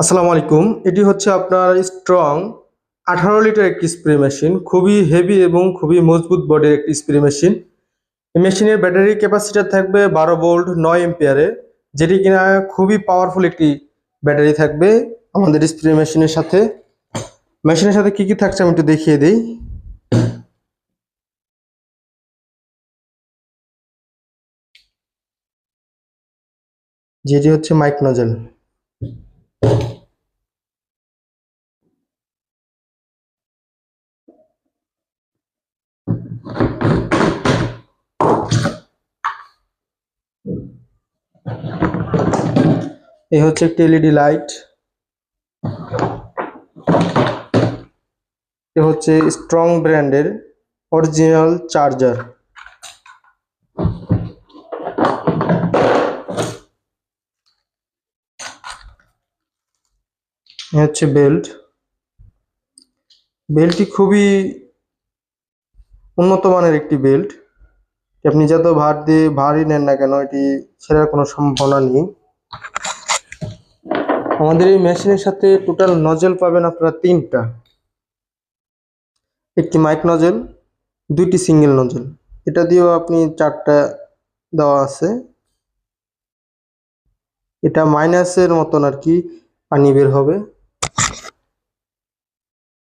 আসসালামু আলাইকুম। এটি হচ্ছে আপনার স্ট্রং 18 লিটার একটি স্প্রে মেশিন। খুবই হেভি এবং খুবই মজবুত বডির একটি স্প্রে মেশিন। এই মেশিনের ব্যাটারি ক্যাপাসিটার থাকবে 12 ভোল্ট 9 এম্পিয়ারের, যেটি কিনা খুবই পাওয়ারফুল একটি ব্যাটারি থাকবে আমাদের স্প্রে মেশিনের সাথে। মেশিনের সাথে কি কি থাকছে আমি একটু দেখিয়ে দিই। যেটি হচ্ছে মাইক নজেল। এই হচ্ছে একটি এলইডি লাইট। এ হচ্ছে স্ট্রং ব্র্যান্ডের অরিজিনাল চার্জার। এ হচ্ছে বেল্ট। বেল্টটি খুবই উন্নত মানের একটি বেল্ট। আপনি যত ভারী নেন না কেন, এটি ছেঁড়ার কোনো সম্ভাবনা নেই। আমাদের এই মেশিনের সাথে টোটাল নজেল পাবেন আপনারা 3টা। একটি মাইক নজেল, 2টি সিঙ্গেল নজেল। এটা দিয়েও আপনি 4টা দেওয়া আছে। এটা মাইনাসের মতন আর কি পানি বের হবে।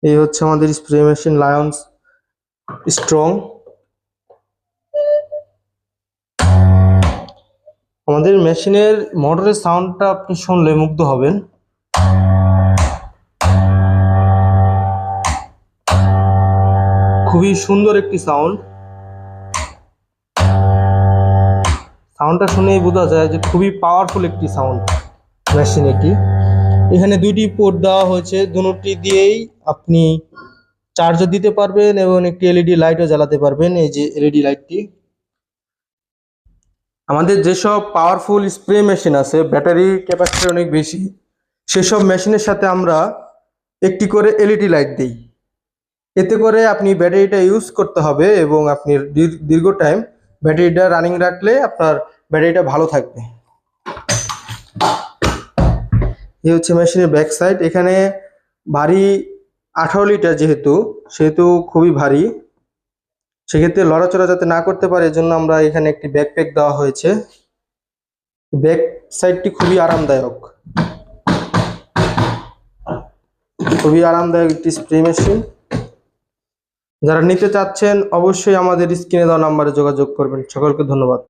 এই হচ্ছে আমাদের স্প্রে মেশিন লায়ন্স স্ট্রং। আমাদের মেশিনের মোটরের সাউন্ডটা আপনি শুনলে মুগ্ধ হবেন। খুবই সুন্দর একটি সাউন্ড। সাউন্ডটা শুনেই বোঝা যায় যে খুবই পাওয়ারফুল একটি সাউন্ড মেশিন এটি। এখানে 2টি পোর্ট দেওয়া হয়েছে, দুটি দিয়েই আপনি চার্জও দিতে পারবেন এবং একটি এলইডি লাইটও জ্বালাতে পারবেন। এই যে এলইডি লাইটটি। আমাদের যেসব পাওয়ারফুল স্প্রে মেশিন আছে, ব্যাটারি ক্যাপাসিটি অনেক বেশি, সেসব মেশিনের সাথে আমরা একটি করে এলইডি লাইট দিই। এতে করে আপনি ব্যাটারিটা ইউজ করতে হবে এবং আপনি দীর্ঘ টাইম ব্যাটারিটা রানিং রাখলে আপনার ব্যাটারিটা ভালো থাকবে। এই হচ্ছে মেশিনের ব্যাক সাইড। এখানে ভারী 18 লিটার সেহেতু খুবই ভারী, সেক্ষেত্রে লড়াচড়া যাতে না করতে পারে এজন্য আমরা এখানে একটি ব্যাকপ্যাক দেওয়া হয়েছে। ব্যাক সাইডটি খুবই আরামদায়ক একটি স্প্রে মেশিন। যারা নিতে চাচ্ছেন অবশ্যই আমাদের স্ক্রিনে দেওয়া নাম্বারে যোগাযোগ করবেন। সকলকে ধন্যবাদ।